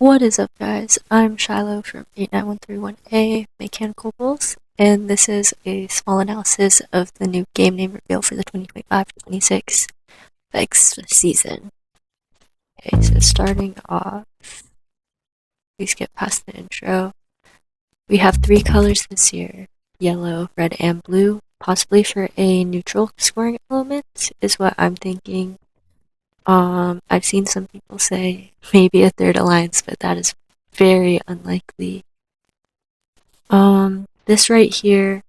What is up, guys? I'm Shiloh from 89131A Mechanical Bulls, and this is a small analysis of the new game name reveal for the 2025-26 Vex season. Okay, so starting off, please get past the intro. We have three colors this year: yellow, red, and blue, possibly for a neutral scoring element, is what I'm thinking. I've seen some people say maybe a third alliance, but that is very unlikely. This right here,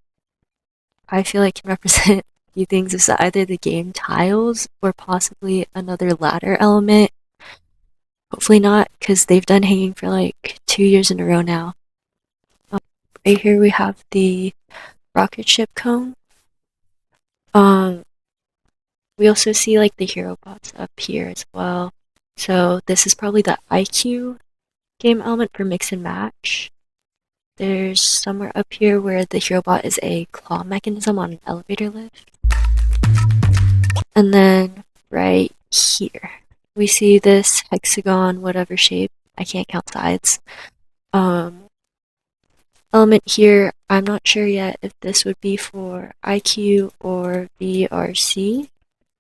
I feel like can represent a few things. It's either the game tiles or possibly another ladder element. Hopefully not, because they've done hanging for like 2 years in a row now. Right here we have the rocket ship cone. We also see like the hero bots up here as well. So this is probably the IQ game element for mix and match. There's somewhere up here where the hero bot is a claw mechanism on an elevator lift. And then right here, we see this hexagon, whatever shape. I can't count sides. Element here, I'm not sure yet if this would be for IQ or VRC,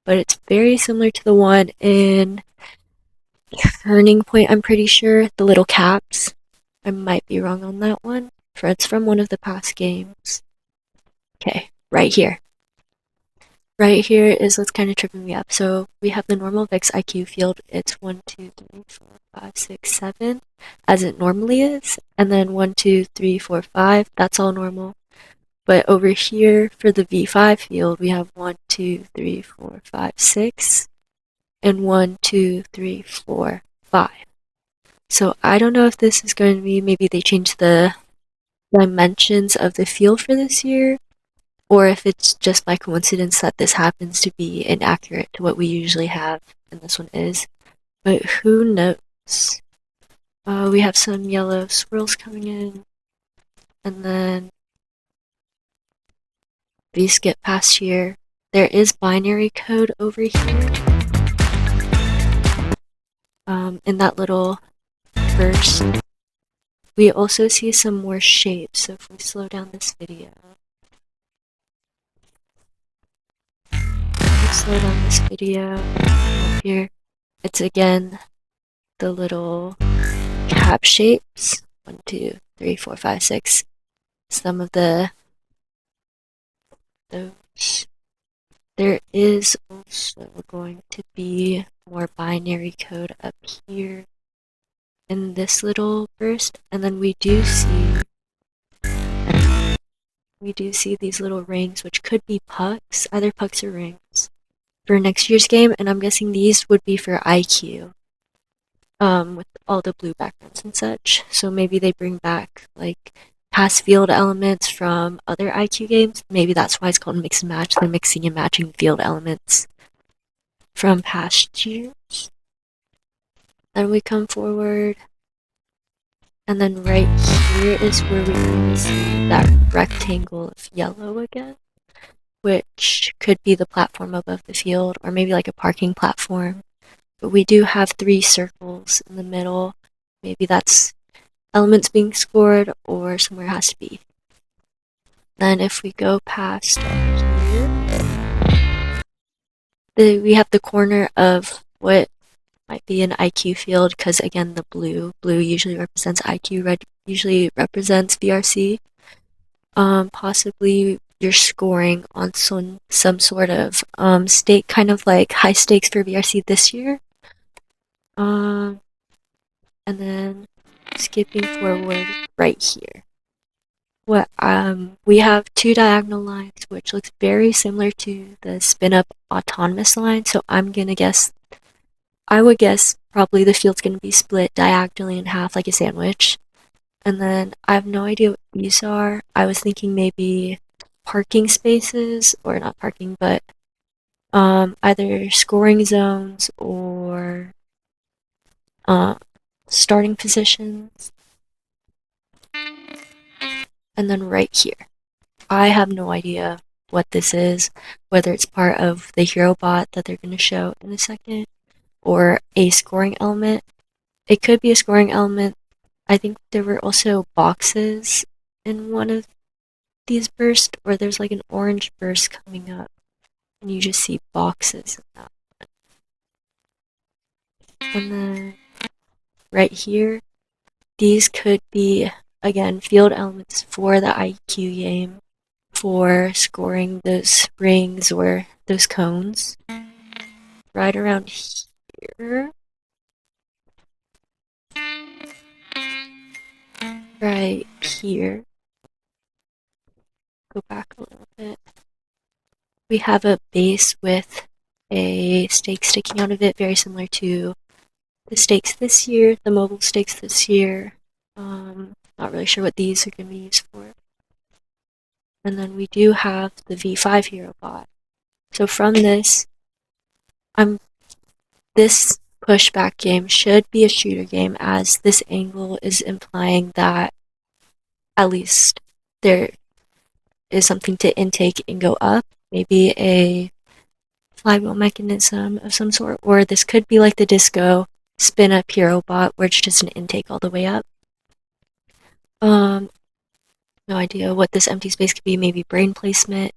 but it's very similar to the one in Turning Point, I'm pretty sure. The little caps. I might be wrong on that one. It's from one of the past games. Okay, right here. Right here is what's kind of tripping me up. So we have the normal Vex IQ field. It's 1, 2, 3, 4, 5, 6, 7, as it normally is. And then 1, 2, 3, 4, 5. That's all normal. But over here for the V5 field, we have 1, 2, 3, 4, 5, 6. And 1, 2, 3, 4, 5. So I don't know if this is going to be, maybe they changed the dimensions of the field for this year, or if it's just by coincidence that this happens to be inaccurate to what we usually have, and this one is. But who knows? We have some yellow swirls coming in, and then we skip past here. There is binary code over here. In that little burst. We also see some more shapes, so if we slow down this video. Up here, it's again the little cap shapes. 1, 2, 3, 4, 5, 6. Some of those. There is also going to be more binary code up here in this little burst, and then we do see these little rings, which could be pucks, either pucks or rings, for next year's game, and I'm guessing these would be for IQ, with all the blue backgrounds and such. So maybe they bring back like past field elements from other IQ games. Maybe that's why it's called mix and match. They're mixing and matching field elements from past years. Then we come forward, and then right here is where we can see that rectangle of yellow again, which could be the platform above the field, or maybe like a parking platform. But we do have 3 circles in the middle. Maybe that's elements being scored, or somewhere has to be. Then if we go past here, we have the corner of what might be an IQ field, because again the blue usually represents IQ, red usually represents VRC. Possibly you're scoring on some sort of stake, kind of like high stakes for VRC this year. And then skipping forward right here, we have 2 diagonal lines, which looks very similar to the spin up autonomous line. So I would guess probably the field's going to be split diagonally in half like a sandwich. And then I have no idea what these are. I was thinking maybe parking spaces, or not parking, but either scoring zones or starting positions. And then right here, I have no idea what this is, whether it's part of the hero bot that they're going to show in a second, or a scoring element. it could be a scoring element. I think there were also boxes in one of these bursts, or there's like an orange burst coming up, and you just see boxes in that. And then right here, these could be, again, field elements for the IQ game for scoring those rings or those cones. Right around here. Right here. Go back a little bit. We have a base with a stake sticking out of it, very similar to the stakes this year, the mobile stakes this year. Not really sure what these are going to be used for. And then we do have the V5 hero bot. So from this, this pushback game should be a shooter game, as this angle is implying that at least there is something to intake and go up. Maybe a flywheel mechanism of some sort, or this could be like the disco spin up hero bot where it's just an intake all the way up. No idea what this empty space could be, maybe brain placement.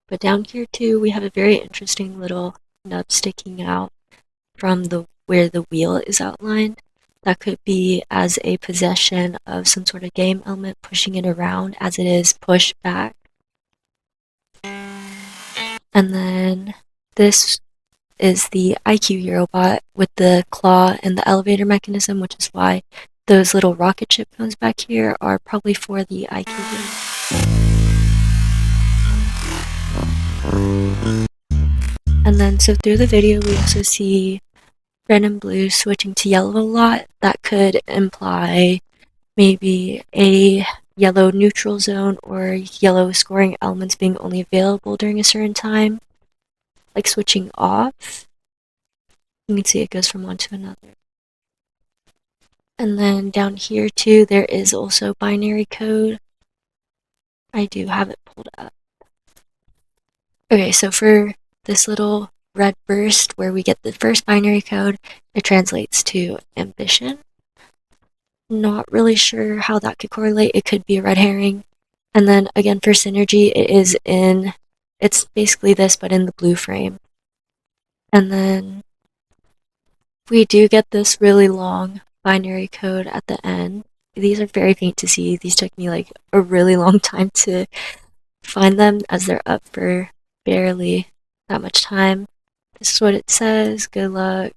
But down here too, we have a very interesting little nub sticking out from where the wheel is outlined. That could be as a possession of some sort of game element, pushing it around as it is pushed back. And then this is the IQ hero bot with the claw and the elevator mechanism, which is why those little rocket ship cones back here are probably for the IQ game. And then so through the video we also see red and blue switching to yellow a lot. That could imply maybe a yellow neutral zone or yellow scoring elements being only available during a certain time, like switching off. You can see it goes from one to another. And then down here too, there is also binary code. I do have it pulled up. Okay, so for this little red burst where we get the first binary code, it translates to ambition. Not really sure how that could correlate. It could be a red herring. And then again for synergy, it's basically this but in the blue frame. And then we do get this really long binary code at the end. These are very faint to see. These took me like a really long time to find them as they're up for barely that much time. This is what it says. Good luck.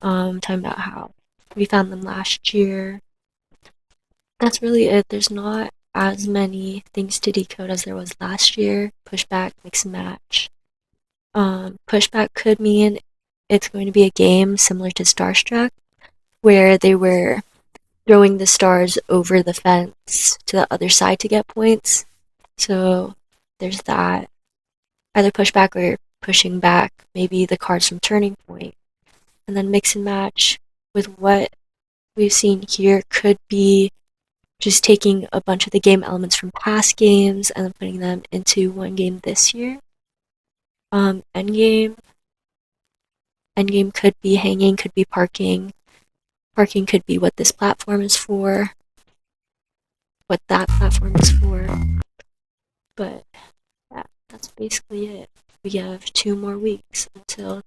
Talking about how we found them last year. That's really it. There's not as many things to decode as there was last year. Pushback, mix and match. Pushback could mean it's going to be a game similar to Starstruck, where they were throwing the stars over the fence to the other side to get points. So there's that. Either pushback or pushing back, maybe the cards from Turning Point. And then mix and match with what we've seen here could be just taking a bunch of the game elements from past games and then putting them into one game this year. Endgame could be hanging, could be parking. Parking could be what this platform is for, what that platform is for. But yeah, that's basically it. We have 2 more weeks until